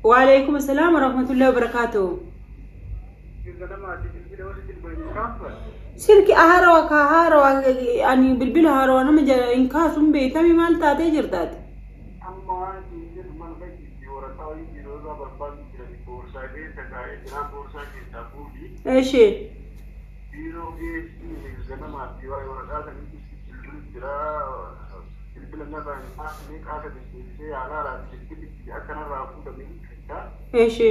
وعليكم السلام ورحمة الله وبركاته. سيركي أهاروا كهاروا يعني بالبلا هاروا أنا مجا إن كاسم بيتامي مال تاتي جردات. إيش؟ إيش؟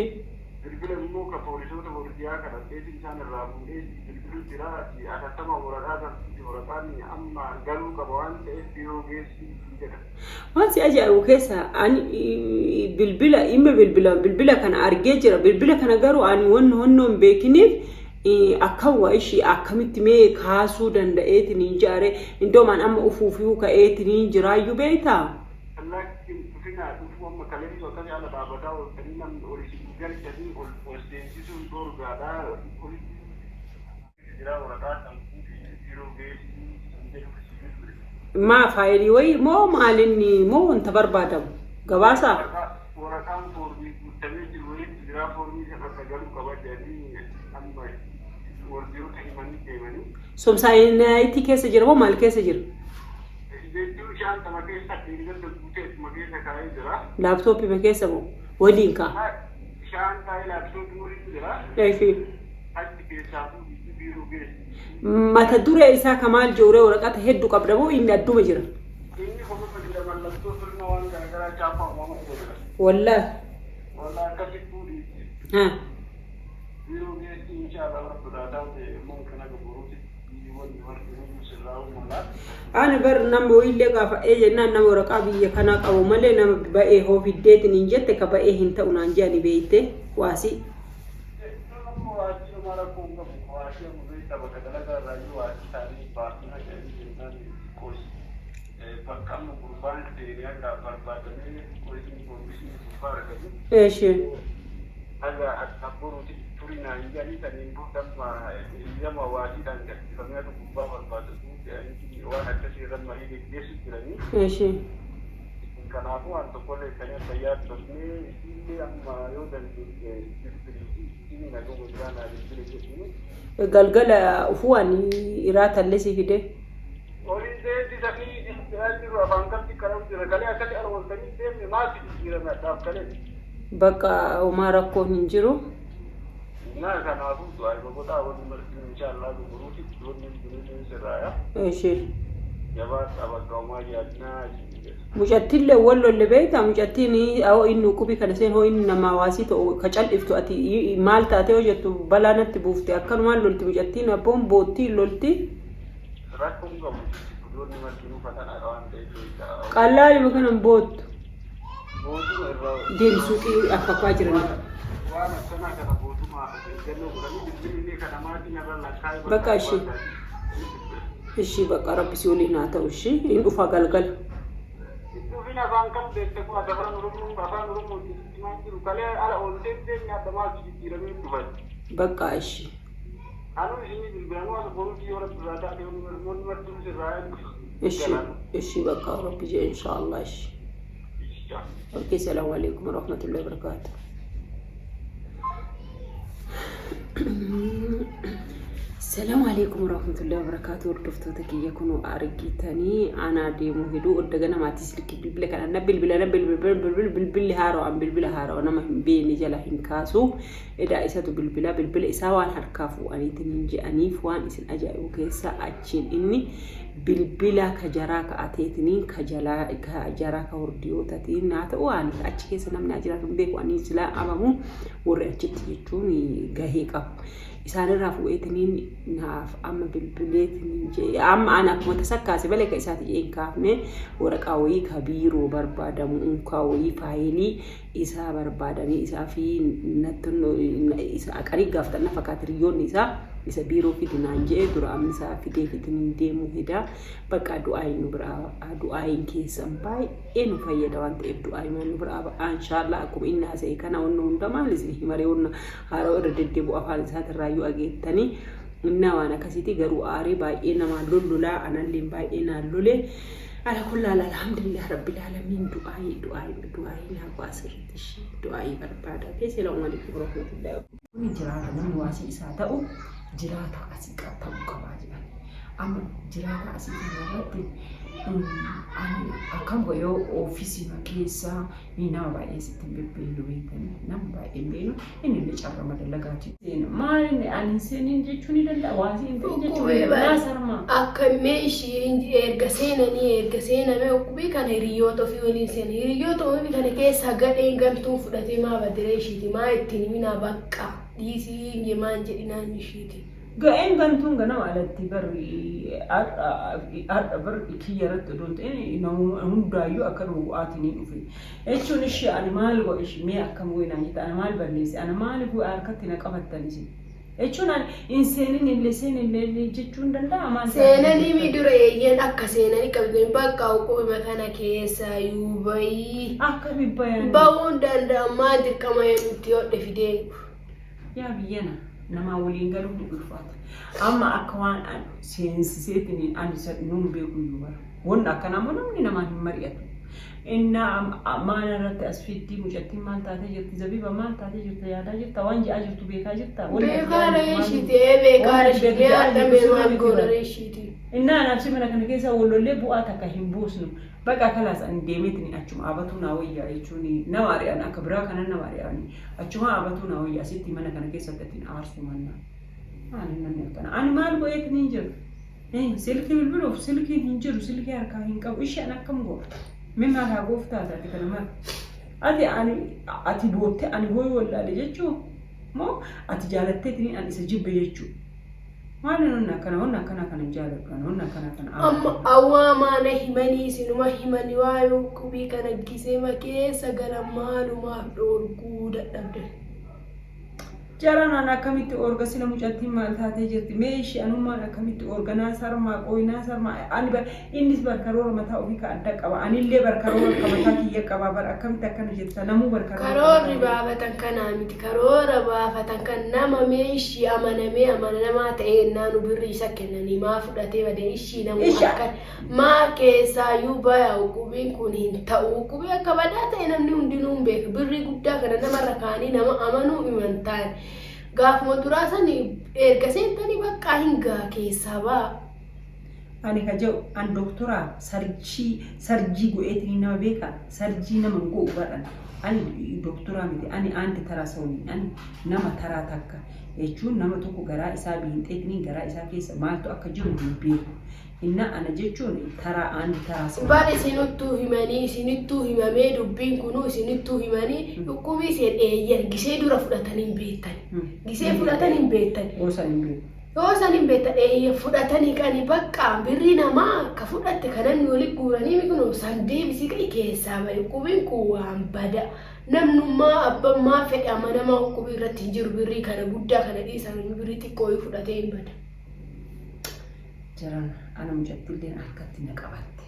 ما أجي أروكيسا عن بالبلا إما بالبلا كان أرجيجرا بالبلا كان أجرو عن هنهم بيكنيف أكوا إشي أكملت مي كاسو دند إيتني جاري إندوم أن أما أفوفيو كإيتني جرايو بيتا. لكن فينا أفوف أما كلامي وكذا على بابدا وكلامنا أوريجي جال كذي والسينسيسو دور غادا ما فايلي وي مو مالني مو انت بربادم غواسا ورقم فورمي تميز وي جرا فورمي سبتغلو كبدني اما ورجو تيماني تيماني سوم ساينايتي كيس جرو مال كيس جر ديتو شان تمكي ساتيغل دوتي مكي سكاي جرا لابتوب بكيس مو ودينكا شان تاي لابتوب موري جرا ايفي اكتي كيسابو بيرو بيس متى دورة إسا كمال جورة ورقات هدو قبرمو إني أدو مجرى والله ها أنا بر نمو إلي قافا إيجنا نمو رقابي يكنا قوو ملي نمو بأي هو في الديت ننجت كبأي هنتا ونانجاني بيته واسي ايش هذا الصبور تورينا يعني تاني بودم يوم واجد عندك فما تكون بابا يعني واحد كثير لما يجي ليش تراني ايش كان ابو ان تقول كان تيار تسمي اللي اما يودن ini nado gudana di galgala ufuani irata lesi fide ori de di dafi di rabankan di karam di regale akati arwal tani de ma fi dira na daf kale baka umara ko hinjiro na kana abu to ay go ta woni mar inshallah go buruti donni donni seraya eshi yaba tabaga ma ya na مجتل ولا اللي بيتها مجتيني أو إنه كوبي كنسين هو إنما واسيته كجل إفتو أتي مال تاتي وجدت بلا نتبوفتي أكل مال لولتي مجتينا بوم بوتي لولتي قال لا يمكن بوت دين سوقي أفكوا جرنا بقى شيء الشيء بقى ربي سيولي ناتا وشي إن أفا قلقل فينا بانكم بيتكو أدفرن رمو بافان رمو تسمعين كله على أولتين تين يا دماغ يرمي تبان بقى إيش أنا إني بالبرانو على بروتي ولا برادا كيون من مرتون سرايا إيش بقى ربي إن شاء الله إيش أوكي السلام عليكم ورحمة الله وبركاته السلام عليكم ورحمة الله وبركاته وردفتوتك يكونوا أرجيتني أنا ديمو هدوء الدجنا ما تسلك بالبلا كان نبل هارو عن بالبلا هارو أنا ما بيني جلا هنكاسو إذا إساتو بالبلا إساوان هركافو أني تنجي أنيف وان إسن أجا وكيسا أتشين إني بالبلا كجراك أتيتني كجراك ورديو تاتين ناتو أني أتشكيس نمنا أجراك بيك وأني سلا أمامو ورأتشت يجوني جاهيك أب إسان رافو إتنين ناف أما بالبليتنين جي أما أنا متسكاسي بلك إساتي إنكافني ورقاوي كبير وبربادا مؤنكاوي فايلي إسا برباداني إسا في نتنو إسا أكاري غافتنا فكاتريون إسا بيرو في دنانجي درا أمسا في ديفتنين ديمو هدا بقى دعاي نبرا دعاي كيسان باي إنو فايدا وانت إبدعاي ما نبرا إن شاء الله أكم إنها سيكنا ونون دمال لزيه مريونا هارو إرددبو أفعال سات الرايو أجيتني إننا وانا كسيتي غرو آري باي إنما لولا أنا اللي باي إنا لولي على كل حال الحمد لله رب العالمين دعائي لا قاصر الشيء دعائي بربادا السلام عليكم ورحمة الله من جراتا من واسي إساتاو جراتا أسيكا تبقى أما جراتا أسيكا نغطي أنا أكم بيو أوفيسي مكيسا مينا باي ستنبيلو بيتن نم باي بينو إني ليش أبغى مدلعاتي ما إني أنا سنين جتوني دللا واسي إني جتوني ناسر ما أكملشي إرجسينا ما أكبي كان هريوتو في وليسين هريوتو ما بكان كيس هجر إنجم توفدتي ما بدريشيتي ما يتني منا بكا ديسي جمان جدنا نشيتي قاين بنتون قناة على التبر أبر كيرت دونت إنه هم دايو أكروا آتني في إيش شو نشي أنا مال وإيش مية كم وين أنت أنا مال برليس أنا مال هو أركتنا كفت تنسي إيش شو أنا إنسانين اللي سين اللي جتون دللا ما سيناني ميدوري أكا سيناني كبدين بقى وكوي مثلا كيسا يوبي أكا بيبان باون دللا ما أدري كما يمتيو دفيدين يا بيانا nama waliin galuu ni ulfaata amma akka waan seensiseetini ani nuun beeku yuubar won akkana namni nama hin mari'atu inna maana irratti asfiitti mucatti maal taate jirti zabiba maal taate jirti yaada jirta waan ji'a jirtu beekaa jirta beekaa reeshitee adda beemaan goona reeshiti inna nafsi mana kana keessa wallollee bu'aa takka hin buusnu baqa kalaas ani deemeetini achuma abatu naa wayyaa jechuuni nama ari'an akka biraa kana nama ari'ani achuma abatu naa wayyaa asitti mana kana keessatti ittiin aarsu manna ani namni akkana ani maal godheetini hin jiru silkii bilbiluuf silkiin hin jiru silkii harkaa hin qabu isheen akkam goota min haadhaa gooftaa taate kana maal ati bootte ani hooyi wallaale jechuu moo ati jaalatteetini ani isa jibbe jechuu maal nonna kana kana jaalattu nonna kana amma awwaamaana himanii sinuma himanii waayuu kubii kana gisee keessa gara maalumaaf dhoorguu dadhabde jarana akkamitti orga sila mucatti maal taatee jirti meeshi anummaan akkamitti organaa sarmaa qoyinaa sarmaa ani innis barkaroora mataa ofii ka adda qaba anillee barkaroora ka mataa kiyya qaba bar akkamitti akkana jirta namuu barkaroora karoorri baafatan kanaa miti karoora baafatan kan nama meeshi amanamaa ta'ee naanu birri isa kennanii maa fudhatee badee ishii namuu akkan maa keessaayyuu bayaa hukubiin kun hin ta'u hukubii akka badaa ta'e namni hundinuu hin beeku birri guddaa kana namarra kaanii nama amanuu himantaan gaafuma duraasani ergaseentani bakka hingaa keessaa baa ani kajau an doktora sarjii go'eetini nama beeka sarjii nama go'u baran ani doktora miti ani anti tarasawni ani nama taraa takka jechuun nama tokko garaa isaa biinxeetini garaa isaa keessa maaltu akka jiru hin beeku inna ana jechuun taraa anti tarasawni baadhi isinittuu himamee dubbiin kunuu isinittuu himanii dhukkubii seen eeyyan gisee dura fudhatanii hin beektan gisee fudhatanii hin beektan Yoosan hin beektan eeyyan fudhatanii qani bakka birri namaa akka fudhatte kanan walitti guuranii mikunu san deebisii qa'i keessaa bahe dhukkubiin kun waan bada namnummaa abbammaa fedhe amanamaa dhukkubii irratti hin jiru birrii kana guddaa kana dhiisan birrii xiqqoo fudhatee hin bada jaran ana mucattilleen harkatti na qabatte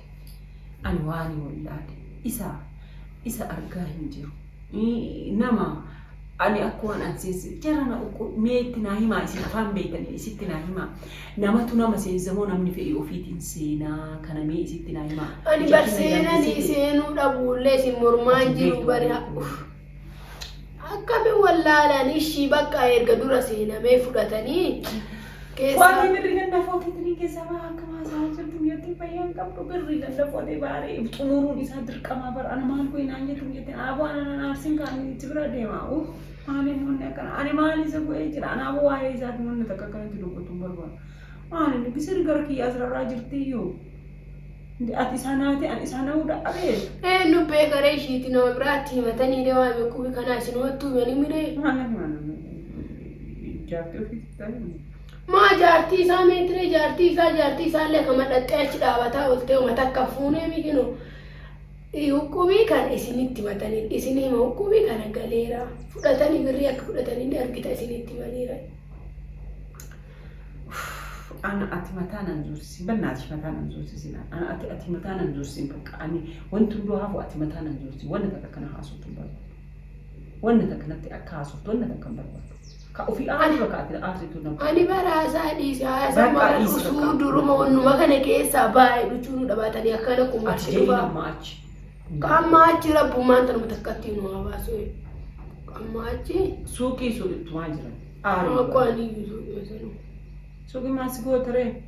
ani waan wallaade isa argaa hin jiru nama ani akkuma anseesi jarana meetti naa himaa isin afaan beekanii isitti naa himaa namatu nama seensamoo namni fe'ii ofiitiin seenaa kana mee isitti naa himaa ani barseenanii seenuu dhabuullee isin mormaan jiru bari akkami wallaalaan ishii bakka erga dura seenamee fudhatanii waan birri ganda footitanii keessaa baa akka maasaa jirtu miyyatti fayyaan qabdu birri ganda footee baaree xumuruun isaa dirqamaa bara ana maal goinaan jettu miyyatti aboo ana naarsin kaanii itti bira deemaa maaliin wanni akkana ani maal isa go'ee jira anaaboo waa'ee isaati wanni takka akkanatti dubbatu barbaada maaliin bisir gara kiyyaa asirraa jirtiyyuu ati isaanaati ani isaana'uu dha'abee nu beekaree ishiiti nama biraatti himatanii dee waan beekuufi kanaa isinumattuu himanii miree jaartii ofiitti ta'e maa jaartii isaa meetire jaartii isaa illee kama dhaxxee achi dhaabataa ooltee uummata akka fuunee mikinu hukubii kan isinitti himatanii isin hima hukubii kana galeera fudhatanii birrii akka fudhatanii argita isinitti himaniira ana ati mataa nan zursi bannaati mataa nan zursi sina ana ati mataa nan zursi bakka ani wanti hunduu hafu ati mataa nan zursi wanni takka kana haasuutu barbaadu wanni takka natti akka haasuutu wanni takka barbaadu كأوفي أعرف كأكل أعرف أنا براسا دي سياسة ما الأسود درما ونما كان كيسا باي بتشونو دباتني أكانكم أتجينا ماتش كم ماتش ربو ما أنت متكتين واباسوي كم ماتش سوقي سوق تواجر أعرف أقواني سوقي ما سقوط ترى